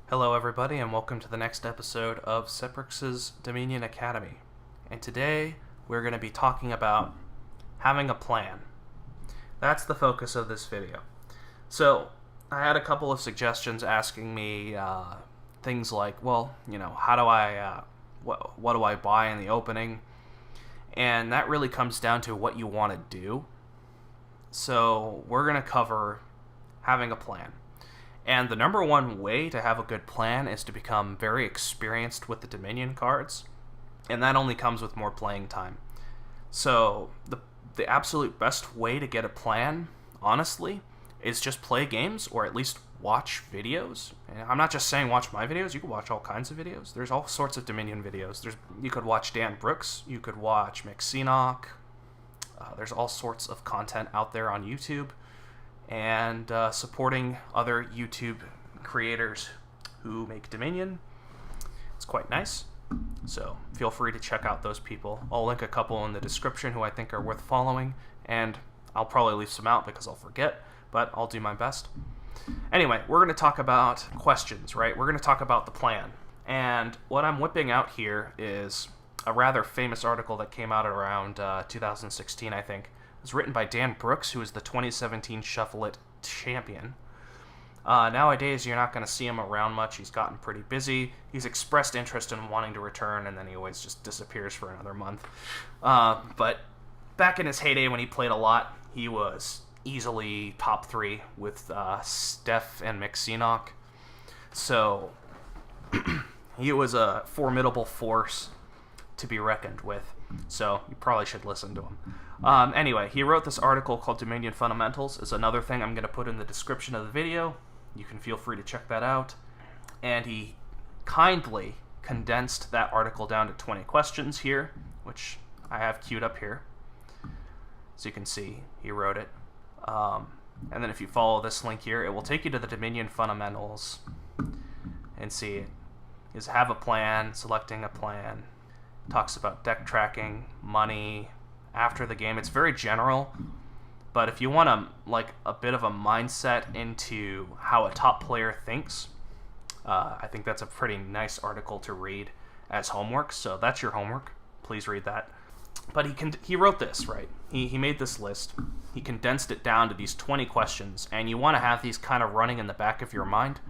Hello everybody and welcome to the next episode of Seprix's Dominion Academy. And today we're going to be talking about having a plan. That's the focus of this video. So I had a couple of suggestions asking me things like, how do I, what do I buy in the opening? And that really comes down to what you want to do. So we're going to cover having a plan. And the number one way to have a good plan is to become very experienced with the Dominion cards, and that only comes with more playing time. So the absolute best way to get a plan, honestly, is just play games or at least watch videos. And I'm not just saying watch my videos, you can watch all kinds of videos. There's all sorts of Dominion videos. You could watch Dan Brooks, you could watch McSeenock. There's all sorts of content out there on YouTube. And supporting other YouTube creators who make Dominion. It's quite nice. So feel free to check out those people. I'll link a couple in the description who I think are worth following, and I'll probably leave some out because I'll forget, but I'll do my best. Anyway, we're going to talk about questions, right? We're going to talk about the plan. And what I'm whipping out here is a rather famous article that came out around 2016, I think. It was written by Dan Brooks, who is the 2017 Shuffle It champion. Nowadays, you're not going to see him around much. He's gotten pretty busy. He's expressed interest in wanting to return, and then he always just disappears for another month. But back in his heyday when he played a lot, he was easily top 3 with Steph and McSeenock. So he was a formidable force to be reckoned with. So you probably should listen to him. Anyway, he wrote this article called Dominion Fundamentals. It's another thing I'm going to put in the description of the video. You can feel free to check that out. And he kindly condensed that article down to 20 questions here, which I have queued up here. So you can see he wrote it. And then if you follow this link here, it will take you to the Dominion Fundamentals and see it. Is have a plan, selecting a plan. Talks about deck tracking, money, after the game. It's very general, but if you want a bit of a mindset into how a top player thinks, I think that's a pretty nice article to read as homework. So that's your homework. Please read that. But he wrote this, right? He made this list. He condensed it down to these 20 questions, and you want to have these kind of running in the back of your mind.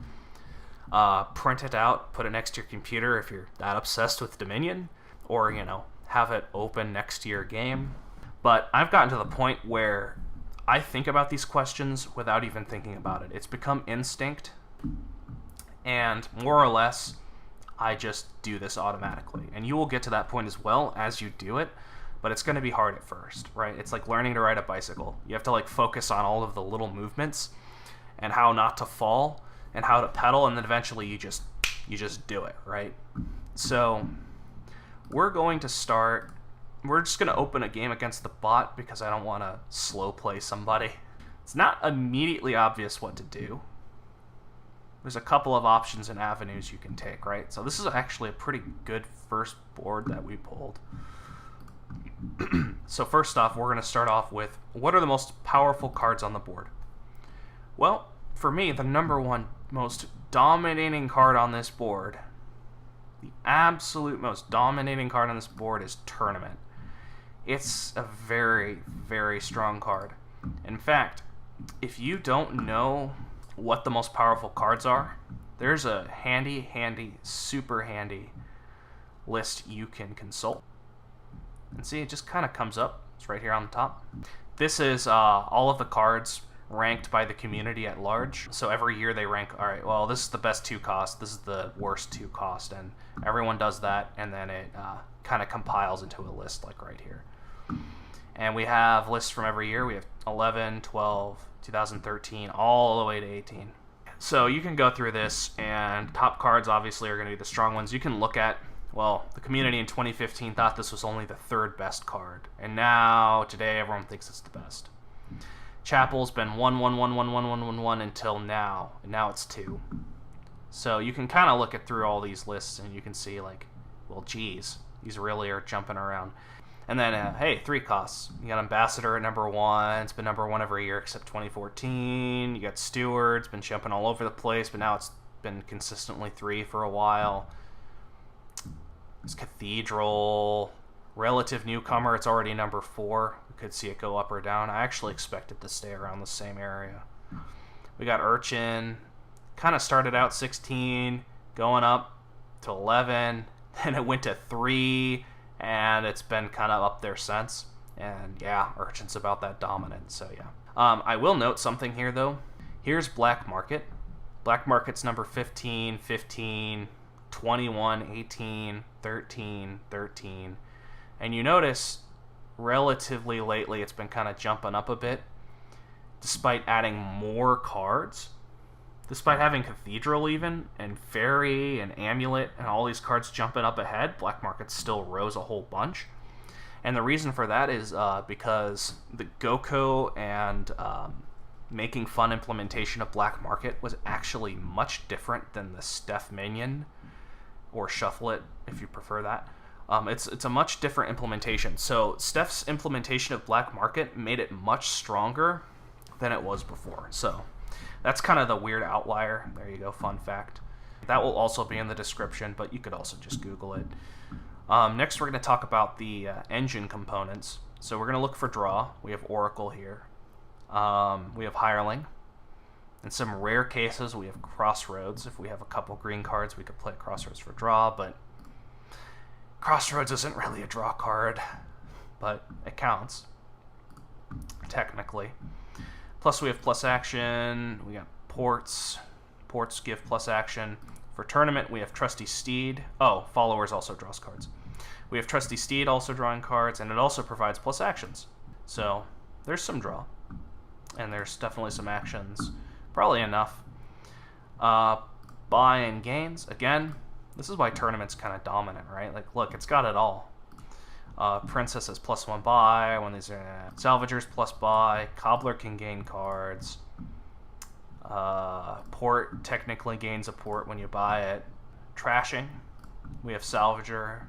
Print it out, put it next to your computer if you're that obsessed with Dominion, or, have it open next to your game. But I've gotten to the point where I think about these questions without even thinking about it. It's become instinct, and more or less, I just do this automatically. And you will get to that point as well as you do it, but it's going to be hard at first, right? It's like learning to ride a bicycle. You have to focus on all of the little movements and how not to fall and how to pedal, and then eventually you just do it, right? So we're just going to open a game against the bot because I don't want to slow play somebody. It's not immediately obvious what to do. There's a couple of options and avenues you can take, right? So this is actually a pretty good first board that we pulled. So first off, we're going to start off with, what are the most powerful cards on the board? Well, for me, the number one most dominating card on this board, the absolute most dominating card on this board, is Tournament. It's a very, very strong card. In fact, if you don't know what the most powerful cards are, there's a handy, super handy list you can consult. And see, it just kind of comes up. It's right here on the top. This is all of the cards ranked by the community at large. So every year they rank, all right, well, this is the best 2 cost, this is the worst 2 cost, and everyone does that, and then it kind of compiles into a list like right here. And we have lists from every year. We have 11, 12, 2013, all the way to 18. So you can go through this, and top cards obviously are going to be the strong ones. You can look at, the community in 2015 thought this was only the 3rd best card, and now today everyone thinks it's the best. Chapel's been 1, 1, 1, 1, 1, 1, 1, 1 until now, and now it's 2. So you can kind of look through all these lists, and you can see geez, these really are jumping around. And then, hey, 3 costs. You got Ambassador at number 1. It's been number 1 every year except 2014. You got Steward. It's been jumping all over the place, but now it's been consistently 3 for a while. It's Cathedral, relative newcomer. It's already number 4. We could see it go up or down. I actually expect it to stay around the same area. We got Urchin. Kind of started out 16, going up to 11. Then it went to 3, and it's been kind of up there since. And yeah, Urchin's about that dominant, so yeah. I will note something here, though. Here's Black Market. Black Market's number 15, 15, 21, 18, 13, 13. And you notice, relatively lately, it's been kind of jumping up a bit, despite adding more cards. Despite having Cathedral even, and Fairy, and Amulet, and all these cards jumping up ahead, Black Market still rose a whole bunch. And the reason for that is because the Goko and making fun implementation of Black Market was actually much different than the Steph Minion, or Shuffle It, if you prefer that. It's a much different implementation. So Steph's implementation of Black Market made it much stronger than it was before. So that's kind of the weird outlier. There you go, fun fact. That will also be in the description, but you could also just Google it. Next, we're going to talk about the engine components. So we're going to look for draw. We have Oracle here. We have Hireling. In some rare cases, we have Crossroads. If we have a couple green cards, we could play Crossroads for draw, but Crossroads isn't really a draw card, but it counts, technically. Plus, we have plus action. We got ports. Ports give plus action. For tournament, we have Trusty Steed. Oh, Followers also draws cards. We have Trusty Steed also drawing cards, and it also provides plus actions. So there's some draw, and there's definitely some actions. Probably enough. Buy and gains. Again, this is why tournament's kind of dominant, right? Like, look, it's got it all. Princess has +1 buy when these are Salvagers plus buy. Cobbler can gain cards. Port technically gains a port when you buy it. Trashing, we have Salvager,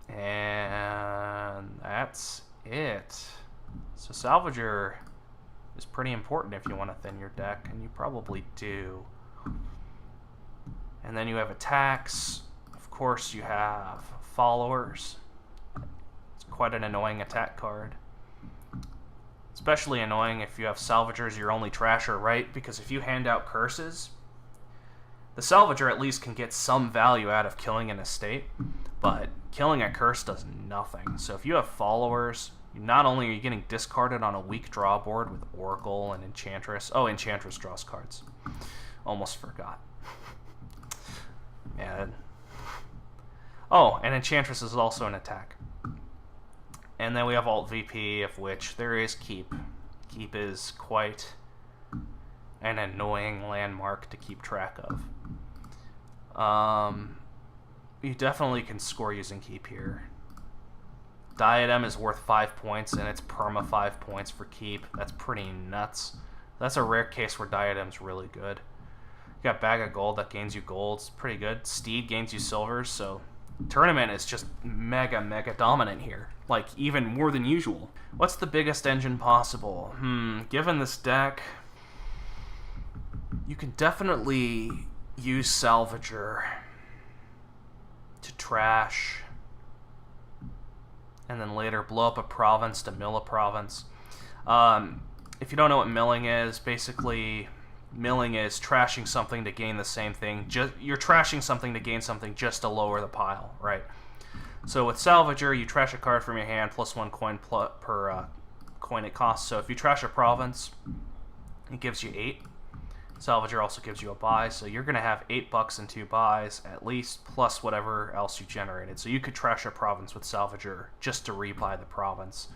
and that's it. So Salvager is pretty important if you want to thin your deck, and you probably do. And then you have attacks. Of course, you have Followers. It's quite an annoying attack card. Especially annoying if you have Salvagers, your only trasher, right? Because if you hand out curses, the Salvager at least can get some value out of killing an estate, but killing a curse does nothing. So if you have Followers, not only are you getting discarded on a weak draw board with Oracle and Enchantress. Oh, Enchantress draws cards. Almost forgot. Man. Oh, and Enchantress is also an attack. And then we have Alt VP, of which there is Keep. Keep is quite an annoying landmark to keep track of. You definitely can score using Keep here. Diadem is worth 5 points, and it's perma 5 points for Keep. That's pretty nuts. That's a rare case where Diadem's really good. You got Bag of Gold that gains you golds. It's pretty good. Steed gains you silvers, so tournament is just mega dominant here. Like, even more than usual. What's the biggest engine possible? Given this deck, you can definitely use Salvager to trash, and then later blow up a province to mill a province. If you don't know what milling is, basically milling is trashing something to gain the same thing. You're trashing something to gain something just to lower the pile, right? So with Salvager, you trash a card from your hand, +1 coin per coin it costs. So if you trash a province, it gives you 8. Salvager also gives you a buy, so you're going to have $8 and 2 buys, at least, plus whatever else you generated. So you could trash a province with Salvager just to rebuy the province.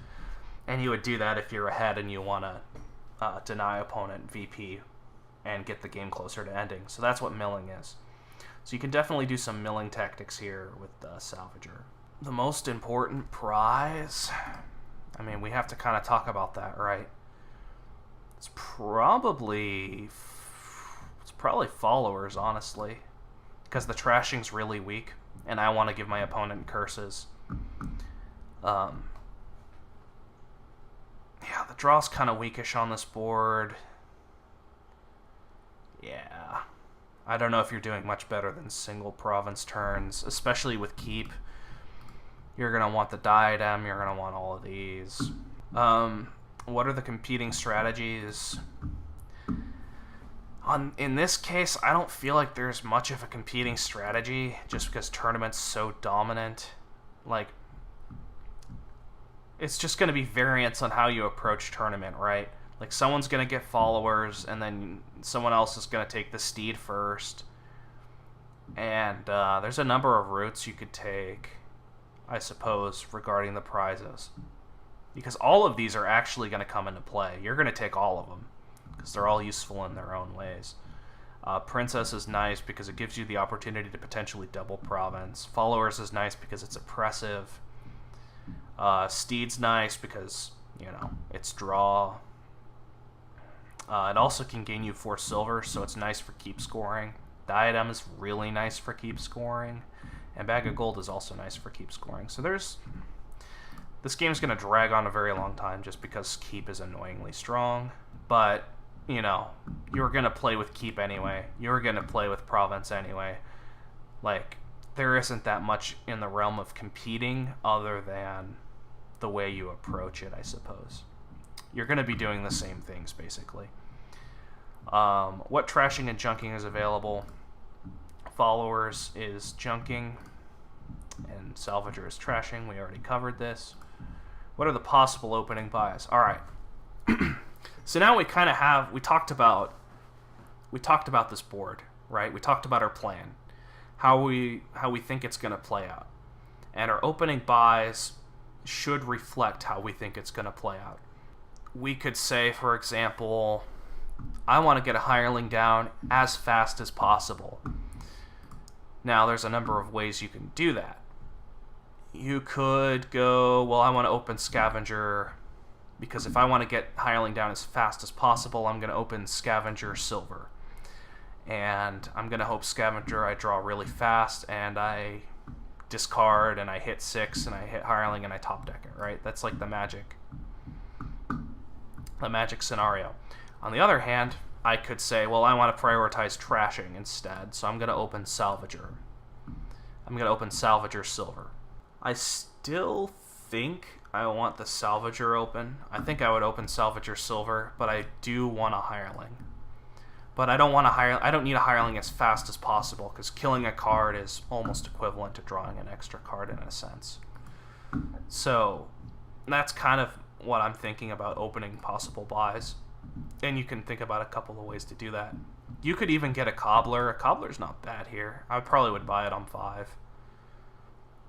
And you would do that if you're ahead and you want to deny opponent VP and get the game closer to ending. So that's what milling is. So you can definitely do some milling tactics here with Salvager. The most important prize, I mean, we have to kind of talk about that, right? It's probably Followers, honestly, because the trashing's really weak, and I want to give my opponent curses. Yeah, the draw's kind of weakish on this board. Yeah, I don't know if you're doing much better than single province turns, especially with keep. You're going to want the diadem, you're going to want all of these. What are the competing strategies? In this case, I don't feel like there's much of a competing strategy just because tournament's so dominant. Like, it's just going to be variance on how you approach tournament, right? Like, someone's going to get followers, and then someone else is going to take the steed first. And there's a number of routes you could take, I suppose, regarding the prizes. Because all of these are actually going to come into play. You're going to take all of them, because they're all useful in their own ways. Princess is nice because it gives you the opportunity to potentially double province. Followers is nice because it's oppressive. Steed's nice because, you know, it's draw. It also can gain you 4 silver, so it's nice for keep scoring. Diadem is really nice for keep scoring. And Bag of Gold is also nice for keep scoring. So this game's going to drag on a very long time just because keep is annoyingly strong. But, you know, you're going to play with keep anyway. You're going to play with province anyway. Like, there isn't that much in the realm of competing other than the way you approach it, I suppose. You're going to be doing the same things, basically. What trashing and junking is available? Followers is junking, and Salvager is trashing. We already covered this. What are the possible opening buys? All right. So now we kind of have, we talked about this board, right? We talked about our plan, how we think it's going to play out, and our opening buys should reflect how we think it's going to play out. We could say, for example, I want to get a hireling down as fast as possible. Now, there's a number of ways you can do that. You could go, well, I want to open Scavenger, because if I want to get hireling down as fast as possible, I'm going to open Scavenger Silver. And I'm going to hope Scavenger I draw really fast, and I discard, and I hit 6, and I hit hireling, and I top deck it, right? That's like the magic scenario. On the other hand, I could say, well, I want to prioritize trashing instead, so I'm going to open Salvager. I'm going to open Salvager Silver. I still think I want the Salvager open. I think I would open Salvager Silver, but I do want a hireling. But I don't need a hireling as fast as possible, because killing a card is almost equivalent to drawing an extra card in a sense. So that's kind of what I'm thinking about opening possible buys. And you can think about a couple of ways to do that. You could even get a Cobbler. A Cobbler's not bad here. I probably would buy it on 5.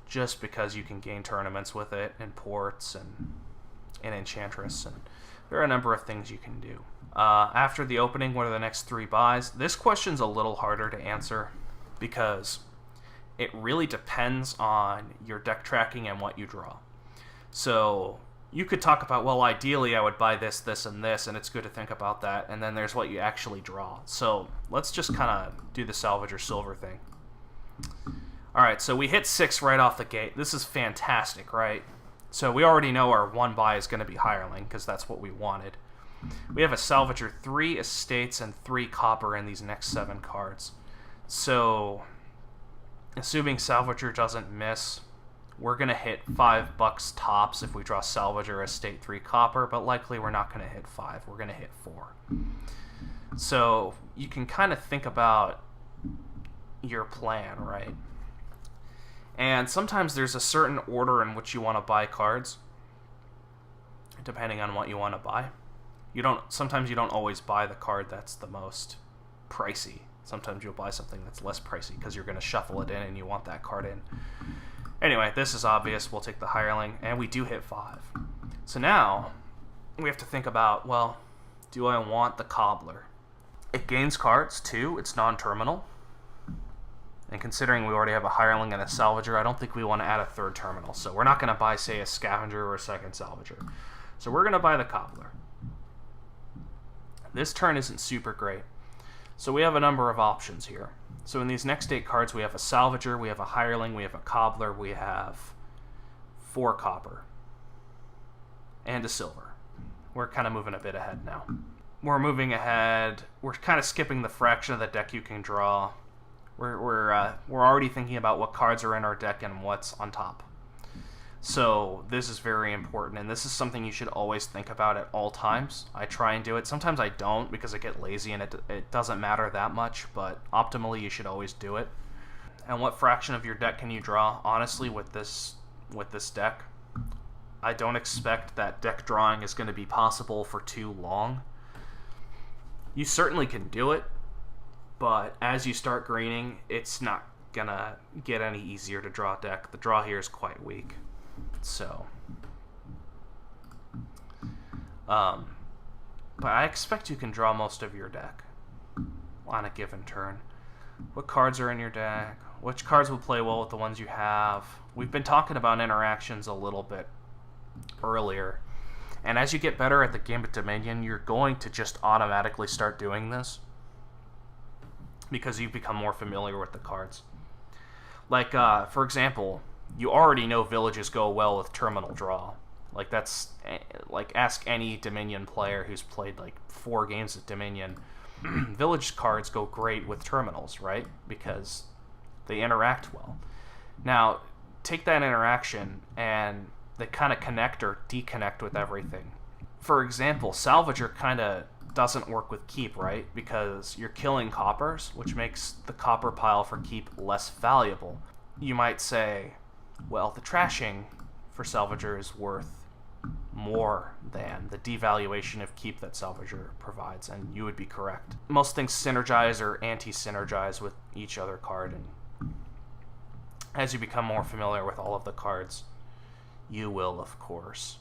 Just because you can gain tournaments with it, and ports, and Enchantress, and there are a number of things you can do. After the opening, what are the next 3 buys? This question's a little harder to answer because it really depends on your deck tracking and what you draw. So you could talk about, well, ideally I would buy this, this, and this, and it's good to think about that, and then there's what you actually draw. So let's just kind of do the Salvager Silver thing. Alright, so we hit 6 right off the gate. This is fantastic, right? So we already know our 1 buy is going to be hireling, because that's what we wanted. We have a Salvager, 3 estates, and 3 copper in these next 7 cards. So, assuming Salvager doesn't miss, we're going to hit $5 tops if we draw Salvager, estate, 3 copper, but likely we're not going to hit 5. We're going to hit 4. So, you can kind of think about your plan, right? And sometimes there's a certain order in which you want to buy cards, depending on what you want to buy. Sometimes you don't always buy the card that's the most pricey. Sometimes you'll buy something that's less pricey because you're going to shuffle it in and you want that card in. Anyway, this is obvious. We'll take the hireling, and we do hit 5. So now we have to think about, well, do I want the Cobbler? It gains cards, too. It's non-terminal. And considering we already have a hireling and a Salvager, I don't think we want to add a 3rd terminal. So we're not going to buy, say, a Scavenger or a 2nd Salvager. So we're going to buy the Cobbler. This turn isn't super great. So we have a number of options here. So in these next 8 cards, we have a Salvager, we have a hireling, we have a Cobbler, we have 4 copper, and a silver. We're kind of moving a bit ahead now. we're moving ahead. We're kind of skipping the fraction of the deck you can draw. We're already thinking about what cards are in our deck and what's on top. So this is very important, and this is something you should always think about at all times. I try and do it. Sometimes I don't because I get lazy and it doesn't matter that much, but optimally you should always do it. And what fraction of your deck can you draw? Honestly, with this deck, I don't expect that deck drawing is going to be possible for too long. You certainly can do it, but as you start greening, it's not going to get any easier to draw a deck. The draw here is quite weak. So, but I expect you can draw most of your deck on a given turn. What cards are in your deck? Which cards will play well with the ones you have? We've been talking about interactions a little bit earlier, and as you get better at the Gambit Dominion, you're going to just automatically start doing this because you've become more familiar with the cards. Like, for example, you already know villages go well with terminal draw. Like, that's, like, ask any Dominion player who's played like 4 games of Dominion. Village cards go great with terminals, right? Because they interact well. Now, take that interaction and they kind of connect or deconnect with everything. For example, Salvager kind of doesn't work with keep, right? Because you're killing coppers, which makes the copper pile for keep less valuable. You might say, well, the trashing for Salvager is worth more than the devaluation of keep that Salvager provides, and you would be correct. Most things synergize or anti-synergize with each other card, and as you become more familiar with all of the cards, you will, of course,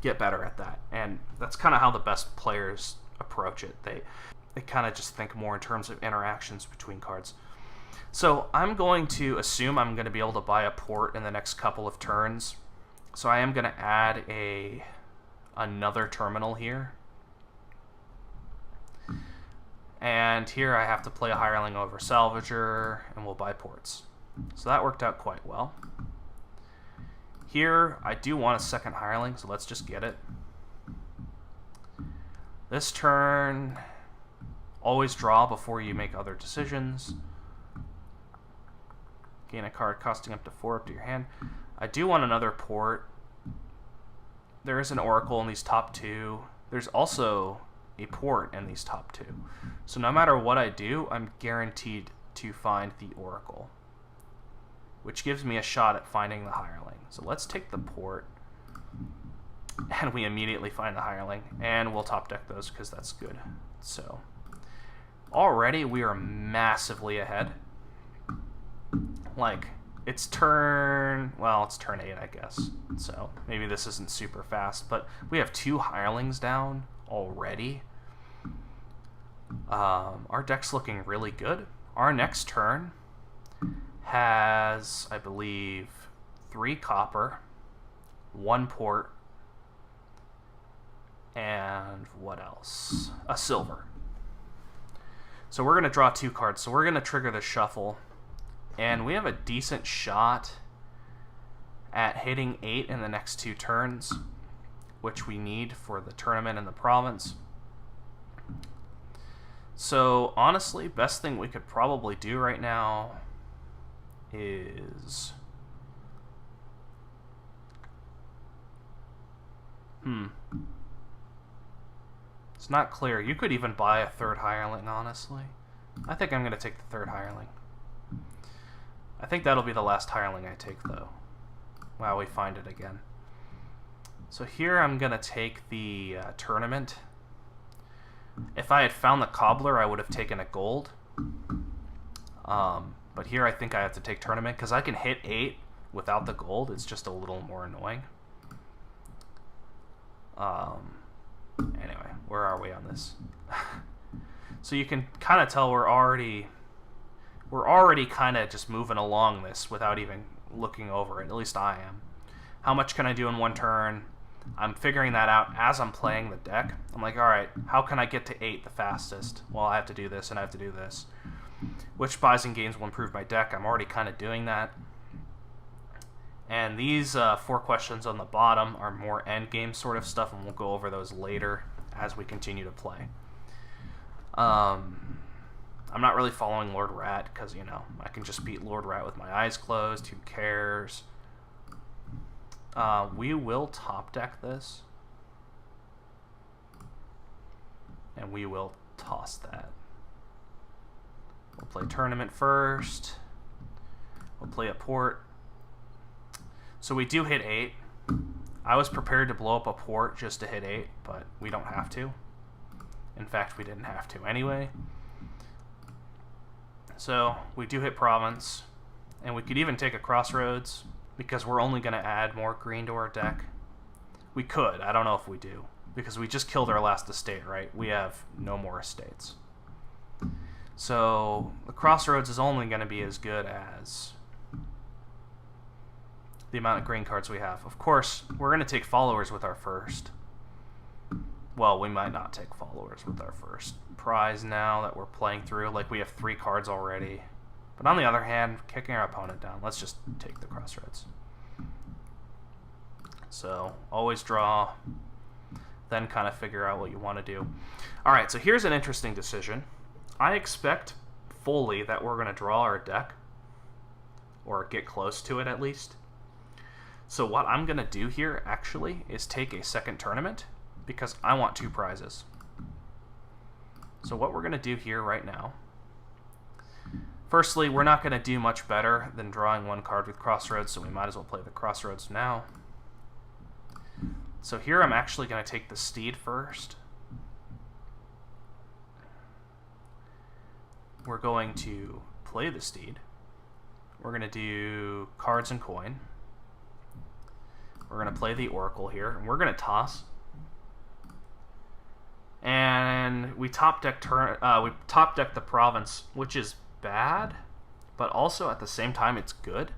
get better at that. And that's kind of how the best players approach it. They kind of just think more in terms of interactions between cards. So I'm going to assume I'm going to be able to buy a port in the next couple of turns. So I am going to add another terminal here. And here I have to play a hireling over Salvager, and we'll buy ports. So that worked out quite well. Here I do want a second hireling, so let's just get it. This turn, always draw before you make other decisions. Gain a card costing up to 4 up to your hand. I do want another port. There is an Oracle in these top 2. There's also a port in these top 2. So no matter what I do, I'm guaranteed to find the Oracle, which gives me a shot at finding the hireling. So let's take the port, and we immediately find the hireling, and we'll top deck those because that's good. So already we are massively ahead. Like, it's turn 8, I guess. So maybe this isn't super fast, but we have 2 hirelings down already. Our deck's looking really good. Our next turn has, I believe, 3 copper, 1 port, and what else? A silver. So we're going to draw 2 cards. So we're going to trigger the shuffle. And we have a decent shot at hitting 8 in the next 2 turns, which we need for the tournament and the province. So honestly, best thing we could probably do right now is... It's not clear. You could even buy a 3rd hireling, honestly. I think I'm going to take the 3rd hireling. I think that'll be the last hireling I take, though. Wow, we find it again. So here I'm going to take the tournament. If I had found the cobbler, I would have taken a gold. But here I think I have to take tournament, because I can hit 8 without the gold. It's just a little more annoying. Anyway, where are we on this? So you can kind of tell we're already kind of just moving along this without even looking over it. At least I am. How much can I do in 1 turn? I'm figuring that out as I'm playing the deck. I'm like, alright, how can I get to 8 the fastest? Well, I have to do this and I have to do this. Which buys and gains will improve my deck. I'm already kind of doing that. And these 4 questions on the bottom are more endgame sort of stuff, and we'll go over those later as we continue to play. I'm not really following Lord Rat because, you know, I can just beat Lord Rat with my eyes closed. Who cares? We will top deck this. And we will toss that. We'll play tournament first. We'll play a port. So we do hit 8. I was prepared to blow up a port just to hit 8, but we don't have to. In fact, we didn't have to anyway. So we do hit province, and we could even take a crossroads because we're only going to add more green to our deck. We could. I don't know if we do because we just killed our last estate, right? We have no more estates. So the crossroads is only going to be as good as the amount of green cards we have. Of course, we're going to take followers with our first. Well, we might not take followers with our first prize now that we're playing through. Like, we have 3 cards already. But on the other hand, kicking our opponent down, let's just take the crossroads. So, always draw, then kind of figure out what you want to do. Alright, so here's an interesting decision. I expect fully that we're going to draw our deck, or get close to it at least. So what I'm going to do here, actually, is take a second tournament, because I want 2 prizes. So what we're going to do here right now, firstly, we're not going to do much better than drawing 1 card with crossroads, so we might as well play the crossroads now. So here I'm actually going to take the steed first. We're going to play the steed. We're going to do cards and coin. We're going to play the oracle here, and we're going to toss. And we top deck the province, which is bad, but also at the same time it's good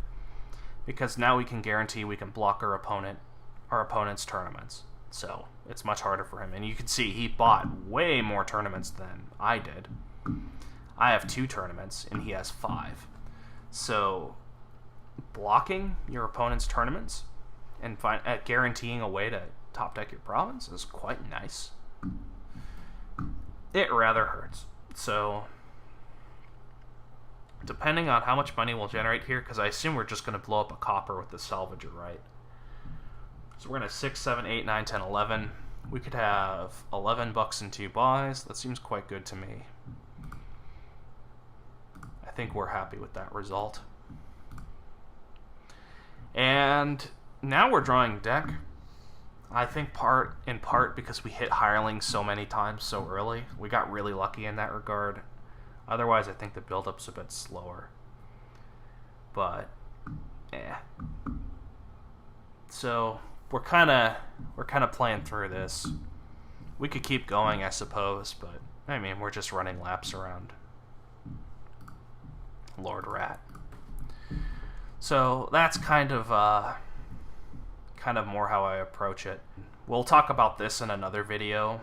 because now we can guarantee we can block our opponent's tournaments. So it's much harder for him, and you can see he bought way more tournaments than I did. I have 2 tournaments and he has 5. So blocking your opponent's tournaments and guaranteeing a way to top deck your province is quite nice. It rather hurts. So, depending on how much money we'll generate here, because I assume we're just going to blow up a copper with the salvager, right? So we're going to 6, 7, 8, 9, 10, 11. We could have 11 bucks and 2 buys. That seems quite good to me. I think we're happy with that result. And now we're drawing deck. I think in part because we hit hirelings so many times so early. We got really lucky in that regard. Otherwise, I think the build-up's a bit slower. But, So we're kind of playing through this. We could keep going, I suppose, but I mean, we're just running laps around Lord Rat. So that's kind of more how I approach it. We'll talk about this in another video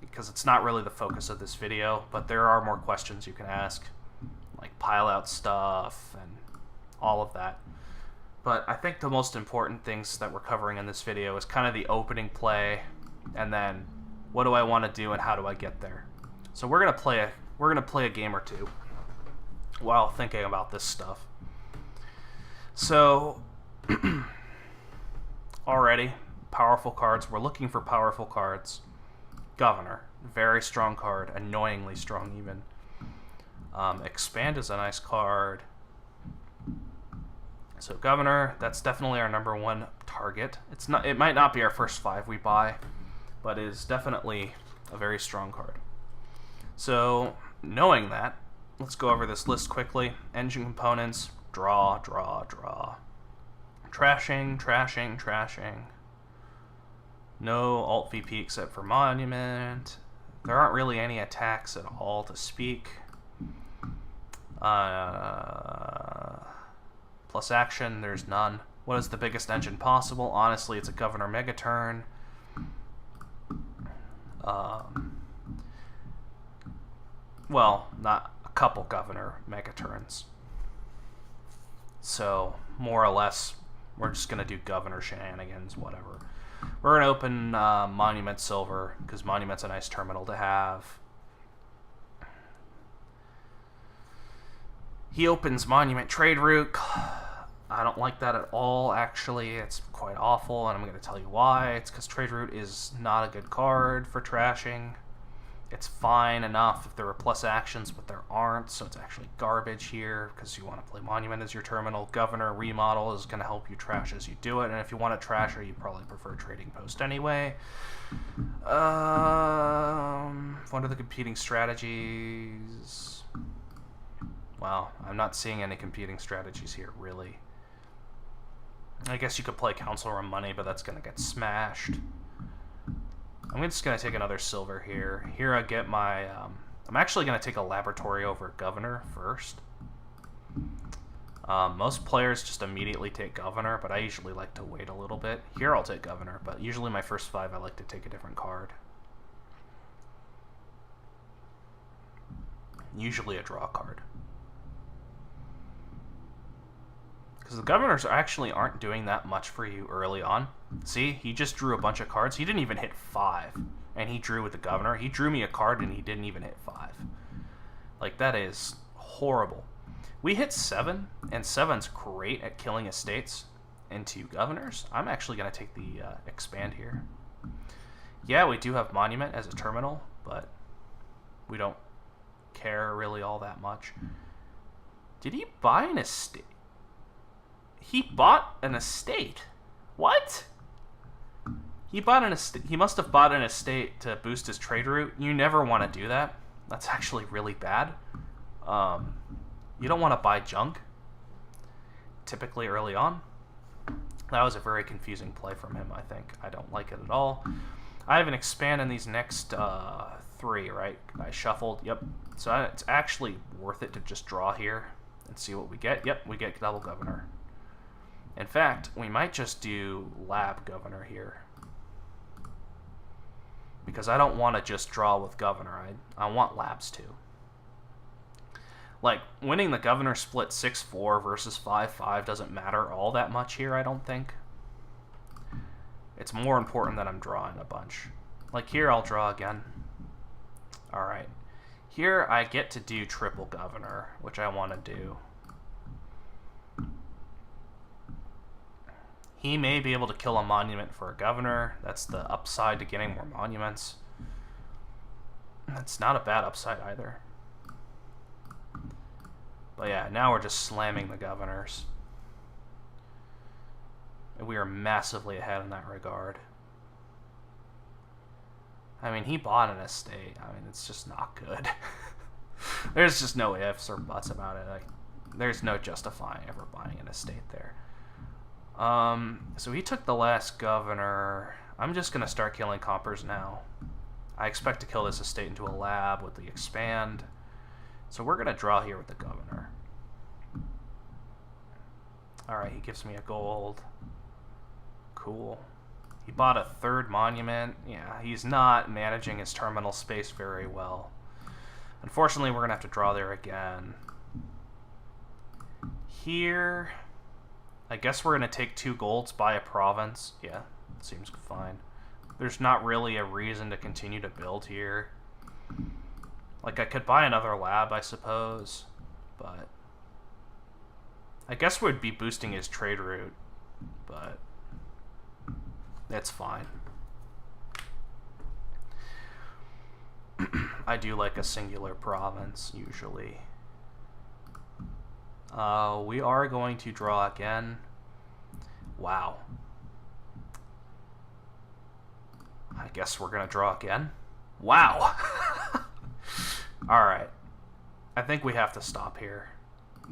because it's not really the focus of this video, but there are more questions you can ask, like pile out stuff and all of that. But I think the most important things that we're covering in this video is kind of the opening play, and then what do I want to do and how do I get there. So we're gonna play a game or 2 while thinking about this stuff. So already powerful cards. We're looking for powerful cards. Governor, very strong card, annoyingly strong even. Expand is a nice card. So Governor, that's definitely our number 1 target. It might not be our first 5 we buy, but it is definitely a very strong card. So knowing that, let's go over this list quickly. Engine components, draw, draw, draw. Trashing, trashing, trashing. No alt VP except for monument. There aren't really any attacks at all to speak. Plus action, there's none. What is the biggest engine possible? Honestly, it's a Governor Megaturn. Well, not a couple Governor Megaturns. So, more or less, We're just going to do governor shenanigans, whatever. We're going to open Monument Silver, because Monument's a nice terminal to have. He opens Monument Trade Route. I don't like that at all, actually. It's quite awful, and I'm going to tell you why. It's because Trade Route is not a good card for trashing. It's fine enough if there were plus actions, but there aren't, so it's actually garbage here because you want to play Monument as your terminal. Governor Remodel is going to help you trash as you do it, and if you want to trash her, you probably prefer Trading Post anyway. What are the competing strategies? Well, I'm not seeing any competing strategies here, really. I guess you could play Council Room Money, but that's going to get smashed. I'm just going to take another silver here. Here I get my... I'm actually going to take a Laboratory over Governor first. Most players just immediately take Governor, but I usually like to wait a little bit. Here I'll take Governor, but usually my first 5 I like to take a different card. Usually a draw card. Because the Governors actually aren't doing that much for you early on. See, he just drew a bunch of cards. He didn't even hit 5. And he drew with the Governor. He drew me a card and he didn't even hit 5. Like, that is horrible. We hit 7, and 7's great at killing estates into Governors. I'm actually going to take the expand here. Yeah, we do have Monument as a terminal, but we don't care really all that much. Did he buy an estate? He bought an estate. What? He bought an estate. He must have bought an estate to boost his trade route. You never want to do that. That's actually really bad. You don't want to buy junk, typically early on. That was a very confusing play from him, I think. I don't like it at all. I have an expand in these next 3, right? I shuffled. Yep. So it's actually worth it to just draw here and see what we get. Yep, we get double Governor. In fact, we might just do Lab Governor here. Because I don't want to just draw with Governor. I want Labs too. Like, winning the Governor split 6-4 versus 5-5 doesn't matter all that much here, I don't think. It's more important that I'm drawing a bunch. Like, here I'll draw again. Alright. Here I get to do triple Governor, which I want to do. He may be able to kill a monument for a Governor. That's the upside to getting more monuments. That's not a bad upside either. But yeah, now we're just slamming the Governors. And we are massively ahead in that regard. I mean, he bought an estate. I mean, it's just not good. There's just no ifs or buts about it. Like, there's no justifying ever buying an estate there. So he took the last Governor. I'm just going to start killing compers now. I expect to kill this estate into a lab with the expand. So we're going to draw here with the Governor. Alright, he gives me a gold. Cool. He bought a 3rd monument. Yeah, he's not managing his terminal space very well. Unfortunately, we're going to have to draw there again. Here... I guess we're going to take 2 golds, buy a province. Yeah, seems fine. There's not really a reason to continue to build here. Like, I could buy another lab, I suppose. But I guess we'd be boosting his trade route. But it's fine. I do like a singular province, usually. We are going to draw again. Wow. I guess we're going to draw again. Wow. Alright. I think we have to stop here.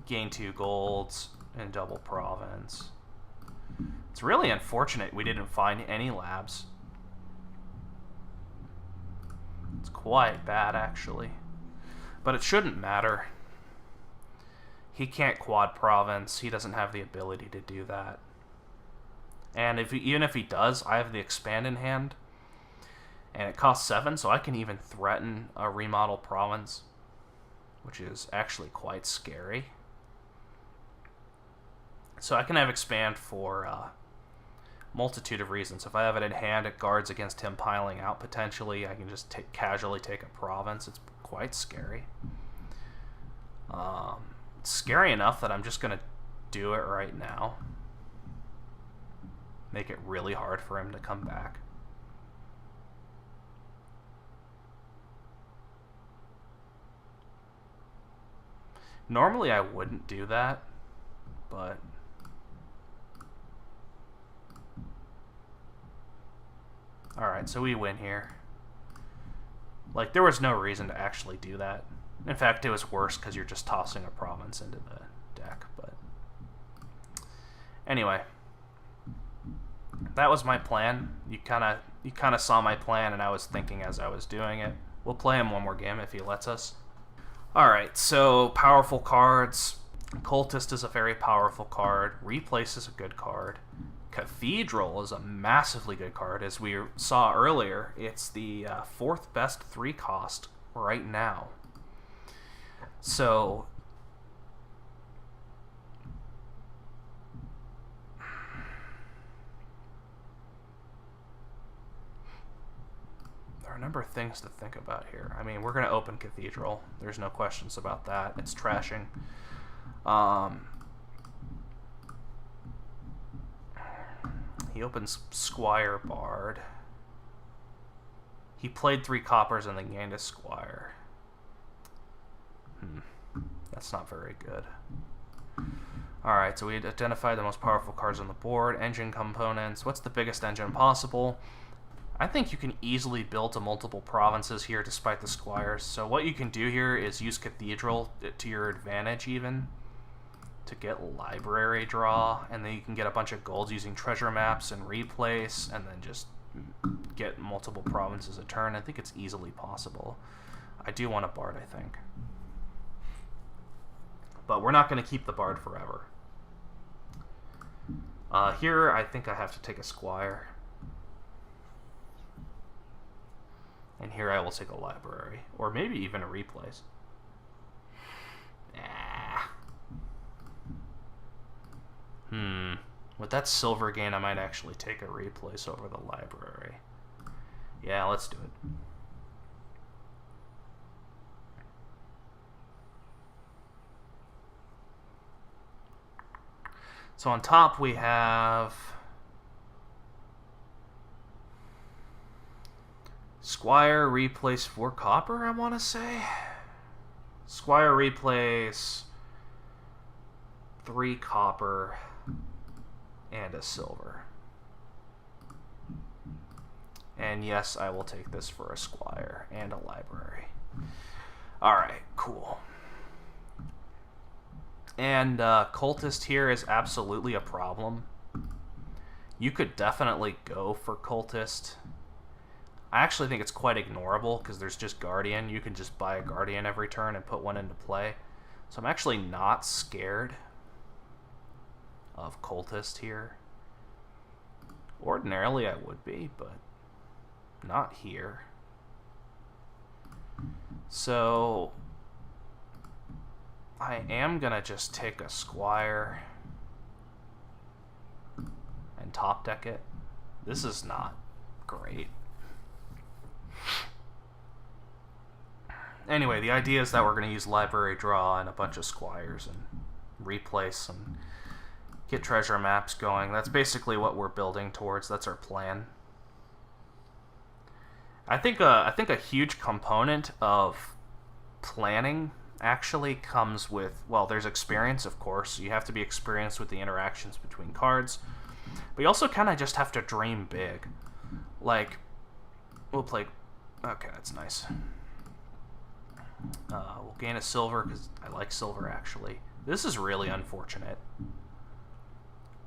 Gain 2 golds and double province. It's really unfortunate we didn't find any labs. It's quite bad, actually. But it shouldn't matter. He can't quad province. He doesn't have the ability to do that. And even if he does, I have the expand in hand. And it costs 7, so I can even threaten a remodel province. Which is actually quite scary. So I can have expand for multitude of reasons. If I have it in hand, it guards against him piling out potentially. I can just casually take a province. It's quite scary. It's scary enough that I'm just going to do it right now. Make it really hard for him to come back. Normally I wouldn't do that, but alright, so we win here. Like, there was no reason to actually do that. In fact, it was worse because you're just tossing a province into the deck, but anyway. That was my plan. You kind of saw my plan, and I was thinking as I was doing it. We'll play him one more game if he lets us. Alright, so powerful cards. Cultist is a very powerful card. Replace is a good card. Cathedral is a massively good card. As we saw earlier, it's the fourth best 3-cost right now. So there are a number of things to think about here. I mean, we're going to open Cathedral. There's no questions about that. It's trashing. He opens Squire Bard. He played 3 coppers and then gained a Squire. That's not very good. Alright, so we identified the most powerful cards on the board. Engine components. What's the biggest engine possible? I think you can easily build to multiple provinces here despite the Squires. So what you can do here is use Cathedral to your advantage even to get library draw, and then you can get a bunch of golds using treasure maps and replace, and then just get multiple provinces a turn. I think it's easily possible. I do want a Bard, I think. But we're not going to keep the Bard forever. Here, I think I have to take a Squire. And here I will take a library. Or maybe even a replace. With that silver gain, I might actually take a replace over the library. Yeah, let's do it. So on top we have Squire replace 4 copper, I want to say. Squire replace 3 copper and a silver. And yes, I will take this for a Squire and a library. Alright, cool. And Cultist here is absolutely a problem. You could definitely go for Cultist. I actually think it's quite ignorable because there's just Guardian. You can just buy a Guardian every turn and put one into play. So I'm actually not scared of Cultist here. Ordinarily I would be, but not here. So I am gonna just take a Squire and top deck it. This is not great. Anyway, the idea is that we're going to use library draw and a bunch of Squires and replace and get treasure maps going. That's basically what we're building towards. That's our plan. I think a huge component of planning actually comes with, well, there's experience, of course. You have to be experienced with the interactions between cards. But you also kind of just have to dream big. Like, we'll play... Okay, that's nice. We'll gain a silver because I like silver, actually. This is really unfortunate.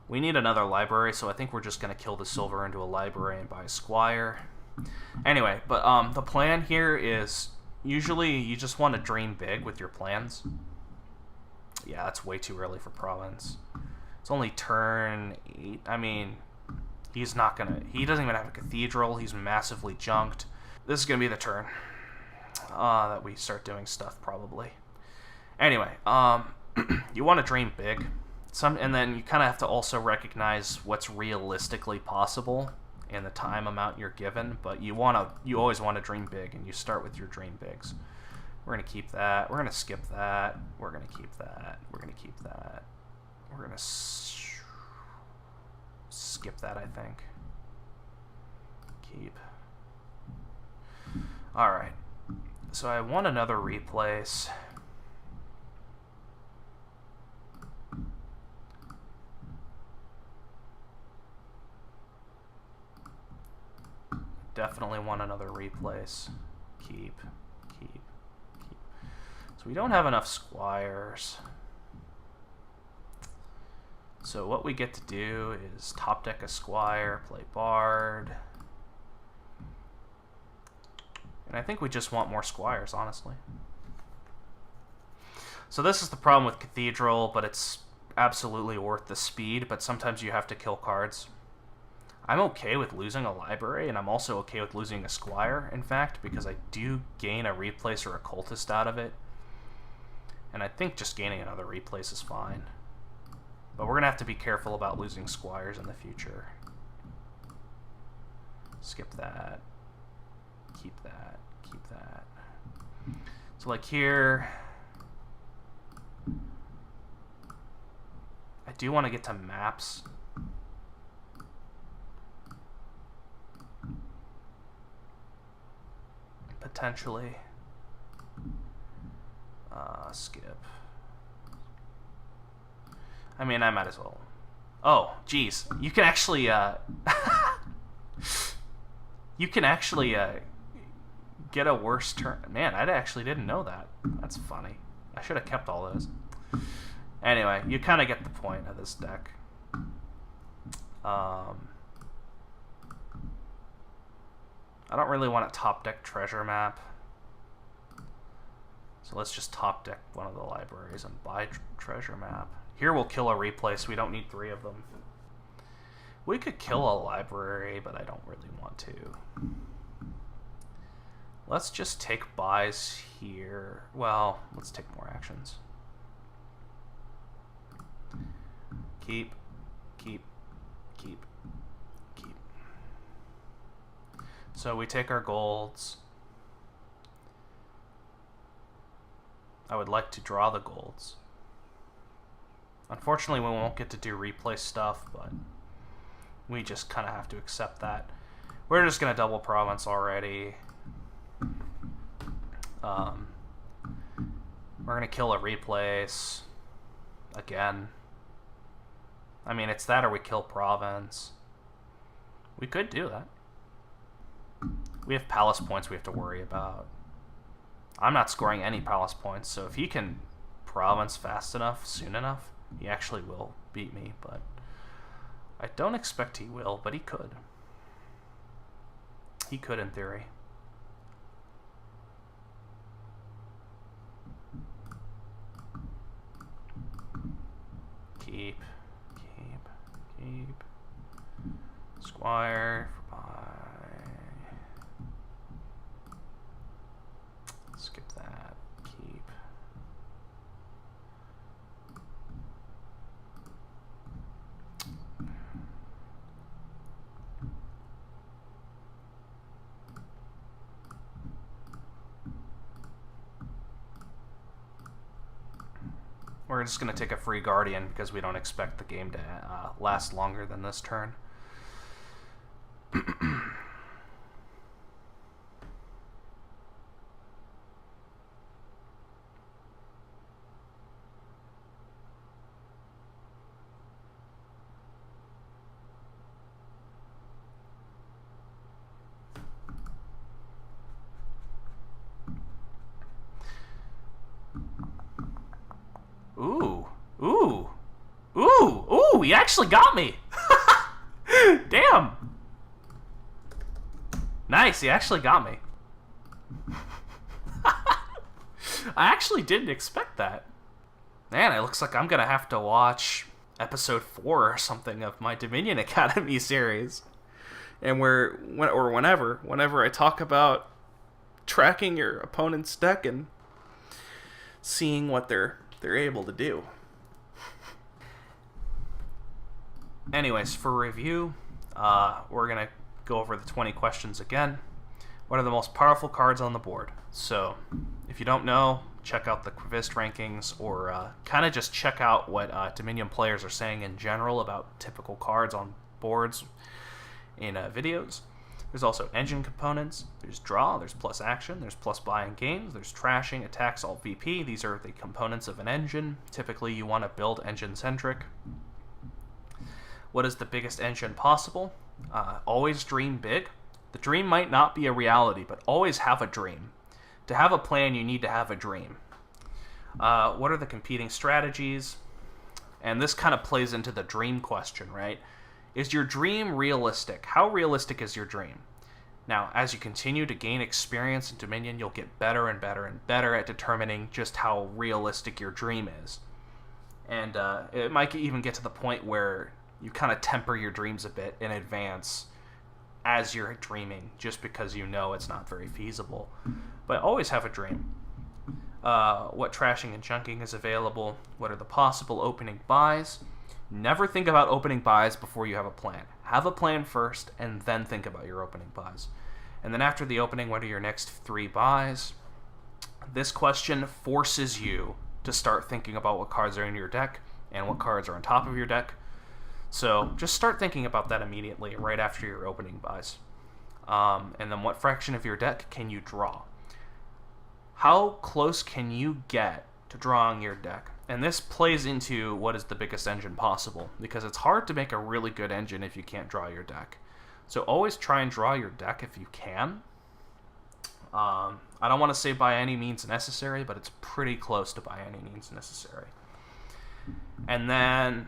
We need another library, so I think we're just going to kill the silver into a library and buy a Squire. Anyway, but the plan here is usually you just want to dream big with your plans. Yeah, that's way too early for province. It's only turn 8. I mean, he's not going to... He doesn't even have a cathedral. He's massively junked. This is going to be the turn that we start doing stuff, probably. Anyway, you want to dream big. And then you kind of have to also recognize what's realistically possible in the time amount you're given, but you always want to dream big, and you start with your dream bigs. We're going to keep that. We're going to skip that. We're going to keep that. We're going to keep that. We're going to skip that, I think. Keep. Alright. So I want another replace. Definitely want another replace. Keep. So we don't have enough squires. So what we get to do is top deck a squire, play bard. And I think we just want more squires, honestly. So this is the problem with Cathedral, but it's absolutely worth the speed, but sometimes you have to kill cards. I'm okay with losing a library, and I'm also okay with losing a squire, in fact, because I do gain a replace or a cultist out of it. And I think just gaining another replace is fine. But we're going to have to be careful about losing squires in the future. Skip that. Keep that. Keep that. So like here, I do want to get to maps. Potentially. Skip. I mean, I might as well. Oh, geez. You can actually, you can actually, get a worse turn. Man, I actually didn't know that. That's funny. I should have kept all those. Anyway, you kind of get the point of this deck. I don't really want a top deck treasure map. So let's just top deck one of the libraries and buy treasure map. Here we'll kill a replace. We don't need 3 of them. We could kill a library, but I don't really want to. Let's just take buys here. Well, let's take more actions. Keep. So we take our golds. I would like to draw the golds. Unfortunately, we won't get to do replay stuff, but we just kind of have to accept that. We're just going to double province already. We're going to kill a replace again. I mean, it's that or we kill province. We could do that. We have palace points we have to worry about. I'm not scoring any palace points, so if he can province fast enough, soon enough, he actually will beat me, but I don't expect he will, but he could. He could in theory. Keep. Squire for buy. Skip that. Keep. We're just going to take a free Guardian because we don't expect the game to last longer than this turn. Ooh, he actually got me. Damn. Nice, he actually got me. I actually didn't expect that. Man, it looks like I'm going to have to watch episode 4 or something of my Dominion Academy series. And whenever I talk about tracking your opponent's deck and seeing what they're able to do. Anyways, for review, we're going to go over the 20 questions again. What are the most powerful cards on the board? So, if you don't know, check out the Quivist rankings, or kind of just check out what Dominion players are saying in general about typical cards on boards in videos. There's also engine components. There's draw, there's plus action, there's plus buy in games, there's trashing, attacks, alt VP. These are the components of an engine. Typically, you want to build engine-centric. What is the biggest engine possible? Always dream big. The dream might not be a reality, but always have a dream. To have a plan, you need to have a dream. What are the competing strategies? And this kind of plays into the dream question, right? Is your dream realistic? How realistic is your dream? Now, as you continue to gain experience in Dominion, you'll get better and better and better at determining just how realistic your dream is. And it might even get to the point where you kind of temper your dreams a bit in advance as you're dreaming, just because you know it's not very feasible. But always have a dream. What trashing and junking is available? What are the possible opening buys? Never think about opening buys before you have a plan. Have a plan first, and then think about your opening buys. And then after the opening, what are your next 3 buys? This question forces you to start thinking about what cards are in your deck and what cards are on top of your deck. So just start thinking about that immediately, right after your opening buys. And then what fraction of your deck can you draw? How close can you get to drawing your deck? And this plays into what is the biggest engine possible, because it's hard to make a really good engine if you can't draw your deck. So always try and draw your deck if you can. I don't want to say by any means necessary, but it's pretty close to by any means necessary. And then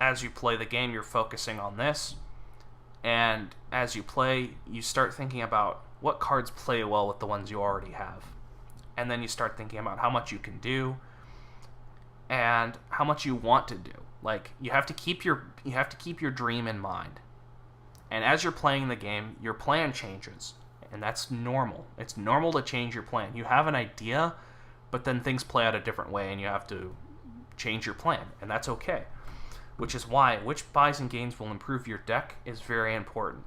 as you play the game, you're focusing on this. And as you play, you start thinking about what cards play well with the ones you already have. And then you start thinking about how much you can do and how much you want to do. Like, you have to keep your dream in mind. And as you're playing the game, your plan changes, and that's normal. It's normal to change your plan. You have an idea, but then things play out a different way, and you have to change your plan, and that's okay. Which is why which buys and gains will improve your deck is very important.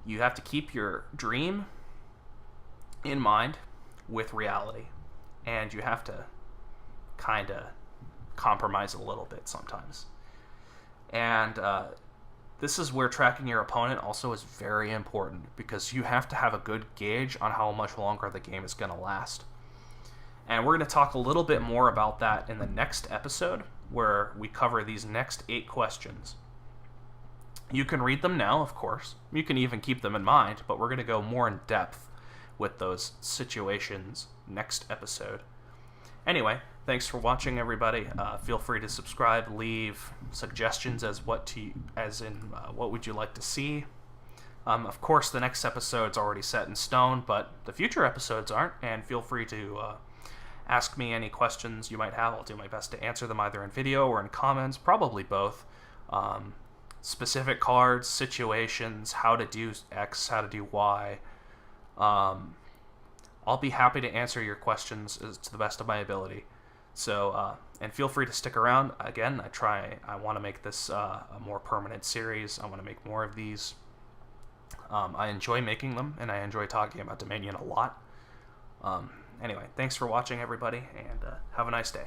You have to keep your dream in mind with reality, and you have to kind of compromise a little bit sometimes. And this is where tracking your opponent also is very important, because you have to have a good gauge on how much longer the game is going to last. And we're going to talk a little bit more about that in the next episode, where we cover these next 8 questions. You can read them now, of course. You can even keep them in mind, but we're going to go more in depth with those situations next episode. Anyway, thanks for watching, everybody. Feel free to subscribe, leave suggestions as what would you like to see. Of course, the next episode's already set in stone, but the future episodes aren't, and feel free to ask me any questions you might have. I'll do my best to answer them either in video or in comments, probably both. Specific cards, situations, how to do X, how to do Y. I'll be happy to answer your questions to the best of my ability. So, and feel free to stick around. Again, I want to make this a more permanent series. I want to make more of these. I enjoy making them, and I enjoy talking about Dominion a lot. Anyway, thanks for watching, everybody, and have a nice day.